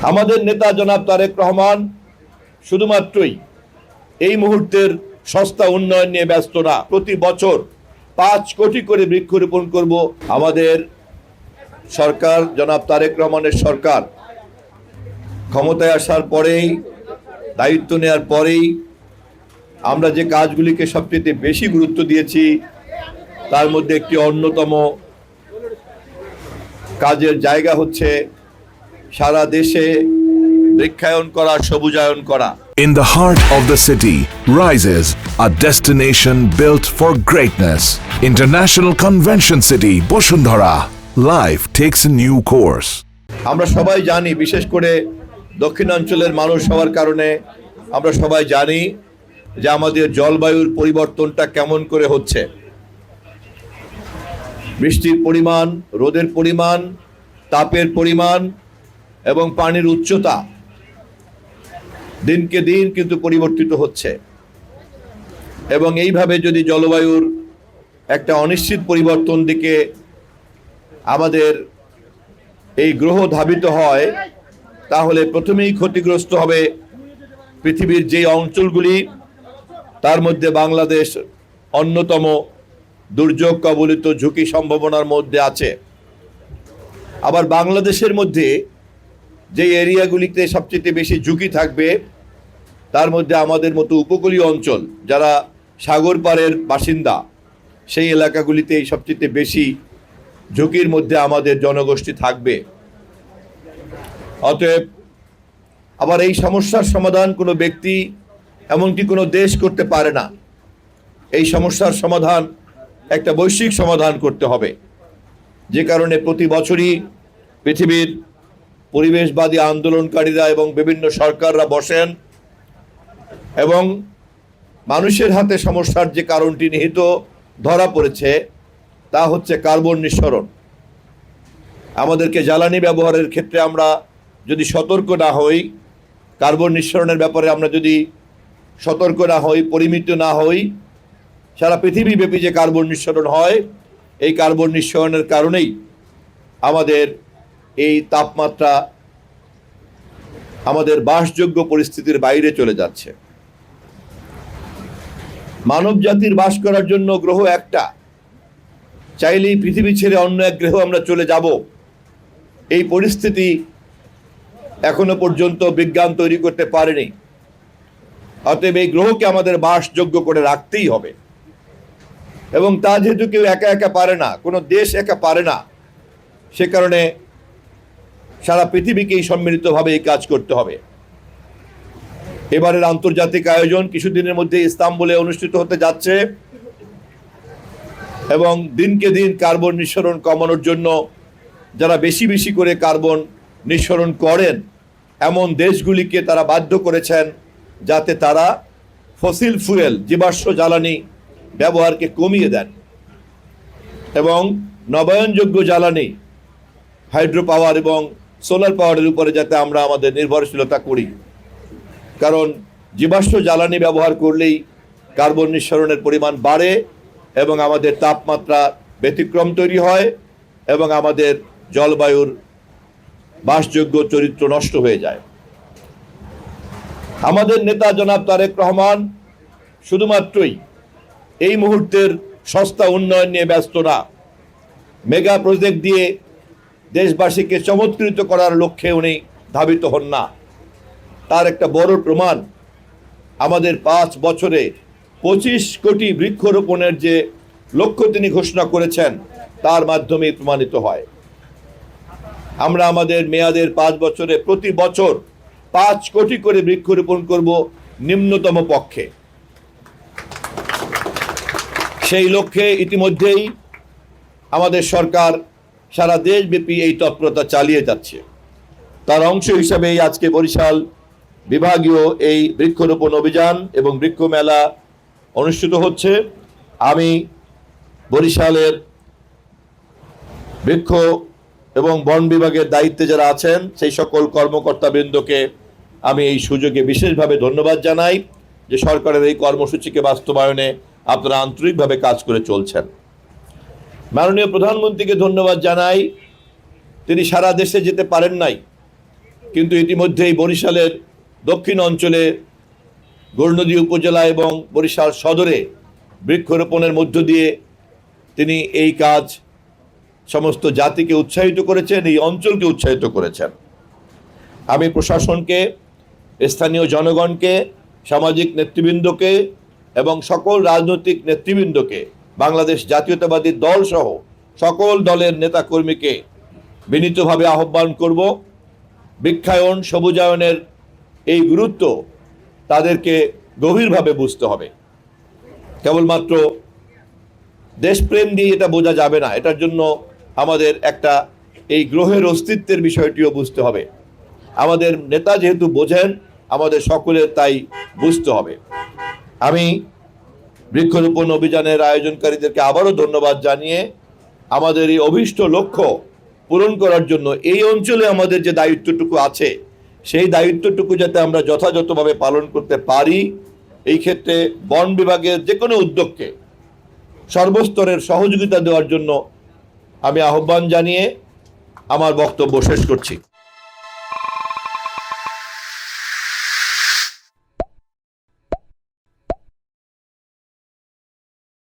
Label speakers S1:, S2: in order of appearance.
S1: আমাদের নেতা জনাব তারেক রহমান শুধুমাত্রই এই মুহূর্তের সস্তা উন্নয়ন নিয়ে ব্যস্ত না। প্রতি বছর 5 কোটি করে বৃক্ষরোপণ করব। আমাদের সরকার, জনাব তারেক রহমানের সরকার ক্ষমতায় আসার পরেই, দায়িত্ব নেওয়ার পরেই আমরা যে কাজগুলিকে সবচেয়ে বেশি গুরুত্ব দিয়েছি তার মধ্যে একটি অন্যতম কাজের জায়গা হচ্ছে সারা দেশে বৃক্ষায়ন করা, সবুজায়ন করা।
S2: In the heart of the city rises a destination built for greatness. International Convention City, Bosundhara. Life takes a new course.
S1: আমরা সবাই জানি, বিশেষ করে দক্ষিণাঞ্চলের মানুষ হওয়ার কারণে আমরা সবাই জানি যে আমাদের জলবায়ুর পরিবর্তনটা কেমন করে হচ্ছে। বৃষ্টির পরিমাণ, রোদের পরিমাণ, তাপের পরিমাণ এবং পানির উচ্চতা দিনকে দিন কিন্তু পরিবর্তিত হচ্ছে। এবং এইভাবে যদি জলবায়ুর একটা অনিশ্চিত পরিবর্তন দিকে আমাদের এই গ্রহ ধাবিত হয়, তাহলে প্রথমেই ক্ষতিগ্রস্ত হবে পৃথিবীর যে অঞ্চলগুলি, তার মধ্যে বাংলাদেশ অন্যতম দুর্যোগ কবলিত, ঝুঁকি সম্ভাবনার মধ্যে আছে। আবার বাংলাদেশের মধ্যে যে এরিয়াগুলিতে সবচেয়ে বেশি ঝুঁকি থাকবে তার মধ্যে আমাদের মতো উপকূলীয় অঞ্চল, যারা সাগর পাড়ের বাসিন্দা, সেই এলাকাগুলিতেই সবচেয়ে বেশি ঝুঁকির মধ্যে আমাদের জনগোষ্ঠী থাকবে। অতএব আবার এই সমস্যার সমাধান কোনো ব্যক্তি, এমনকি কোনো দেশ করতে পারে না। এই সমস্যার সমাধান একটা বৈশ্বিক সমাধান করতে হবে। যে কারণে প্রতি বছরই পৃথিবীর পরিবেশবাদী আন্দোলনকারীরা এবং বিভিন্ন সরকাররা বসেন এবং মানুষের হাতে সমস্যার যে কারণটি নিহিত ধরা পড়েছে তা হচ্ছে কার্বন নিঃসরণ। আমাদেরকে জ্বালানি ব্যবহারের ক্ষেত্রে আমরা যদি সতর্ক না হই, কার্বন নিঃসরণের ব্যাপারে আমরা যদি সতর্ক না হই, পরিমিত না হই, সারা পৃথিবীব্যাপী যে কার্বন নিঃসরণ হয়, এই কার্বন নিঃসরণের কারণেই আমাদের এই তাপমাত্রা আমাদের বাসযোগ্য পরিস্থিতির বাইরে চলে যাচ্ছে। মানব জাতির বাস করার জন্য গ্রহ একটা, চাইলেই পৃথিবী ছেড়ে অন্য এক গ্রহ আমরা চলে যাব। এই পরিস্থিতি এখনো পর্যন্ত বিজ্ঞান তৈরি করতে পারেনি। অতএব এই গ্রহকে আমাদের বাসযোগ্য করে রাখতেই হবে। এবং তা যেহেতু কেউ একা একা পারে না, কোনো দেশ একা পারে না, সে কারণে সারা পৃথিবীকেই সম্মিলিতভাবে এই কাজ করতে হবে। এবারের আন্তর্জাতিক আয়োজন কিছুদিনের মধ্যে ইস্তাম্বুলে অনুষ্ঠিত হতে যাচ্ছে এবং দিনকে দিন কার্বন নিঃসরণ কমানোর জন্য যারা বেশি বেশি করে কার্বন নিঃসরণ করেন এমন দেশগুলিকে তারা বাধ্য করেছেন যাতে তারা ফসিল ফুয়েল, জীবাশ্ম জ্বালানি ব্যবহারকে কমিয়ে দেন এবং নবায়নযোগ্য জ্বালানি, হাইড্রো পাওয়ার এবং সোলার পাওয়ারের উপরে যাতে আমরা আমাদের নির্ভরশীলতা করি। কারণ জীবাশ্ম জ্বালানি ব্যবহার করলেই কার্বন নিঃসরণের পরিমাণ বাড়ে এবং আমাদের তাপমাত্রা ব্যতিক্রম তৈরি হয় এবং আমাদের জলবায়ুর বাসযোগ্য চরিত্র নষ্ট হয়ে যায়। আমাদের নেতা জনাব তারেক রহমান শুধুমাত্রই এই মুহূর্তের সস্তা উন্নয়ন নিয়ে ব্যস্ত না। মেগা প্রজেক্ট দিয়ে দেশবাসীকে চমৎকৃত করার লক্ষ্যে উনি ধাবিত হন না। তার একটা বড় প্রমাণ আমাদের 5 বছরে 25 কোটি বৃক্ষরোপণের যে লক্ষ্য তিনি ঘোষণা করেছেন তার মাধ্যমে প্রমাণিত হয়। আমরা আমাদের মেয়াদের 5 বছরে প্রতি বছর 5 কোটি করে বৃক্ষরোপণ করব নিম্নতম পক্ষে। সেই লক্ষ্যে ইতিমধ্যেই আমাদের সরকার সারা দেশব্যাপী এই তৎপরতা চালিয়ে যাচ্ছে। তার অংশ হিসাবেই আজকে বরিশাল বিভাগীয় এই বৃক্ষরোপণ অভিযান এবং বৃক্ষ মেলা অনুষ্ঠিত হচ্ছে। আমি বরিশালের বৃক্ষ এবং বন বিভাগের দায়িত্বে যারা আছেন সেই সকল কর্মকর্তাবৃন্দকে আমি এই সুযোগে বিশেষভাবে ধন্যবাদ জানাই যে সরকারের এই কর্মসূচিকে বাস্তবায়নে আপনারা আন্তরিকভাবে কাজ করে চলছেন। মাননীয় প্রধানমন্ত্রীকে ধন্যবাদ জানাই, তিনি সারা দেশে যেতে পারেন নাই, কিন্তু ইতিমধ্যেই বরিশালের দক্ষিণ অঞ্চলে গৌরনদী উপজেলা এবং বরিশাল সদরে বৃক্ষরোপণের মধ্য দিয়ে তিনি এই কাজ সমস্ত জাতিকে উৎসাহিত করেছেন, এই অঞ্চলকে উৎসাহিত করেছেন। আমি প্রশাসনকে, স্থানীয় জনগণকে, সামাজিক নেতৃবৃন্দকে এবং সকল রাজনৈতিক নেতৃবৃন্দকে, বাংলাদেশ জাতীয়তাবাদী দল সহ সকল দলের নেতাকর্মীকে বিনীতভাবে আহ্বান করব, বৃক্ষায়ন সবুজায়নের এই গুরুত্ব তাদেরকে গভীরভাবে বুঝতে হবে। কেবলমাত্র দেশপ্রেম দিয়ে এটা বোঝা যাবে না, এটার জন্য আমাদের একটা এই গ্রহের অস্তিত্বের বিষয়টিও বুঝতে হবে। আমাদের নেতা যেহেতু বোঝেন, আমাদের সকলের তাই বুঝতে হবে। আমি বৃক্ষরোপণ অভিযানের আয়োজনকারীদেরকে আবারও ধন্যবাদ জানিয়ে আমাদের এই অভীষ্ট লক্ষ্য পূরণ করার জন্য এই অঞ্চলে আমাদের যে দায়িত্বটুকু আছে, সেই দায়িত্বটুকু যাতে আমরা যথাযথভাবে পালন করতে পারি, এই ক্ষেত্রে বন বিভাগের যে কোনো উদ্যোগকে সর্বস্তরের সহযোগিতা দেওয়ার জন্য আমি আহ্বান জানিয়ে আমার বক্তব্য শেষ করছি।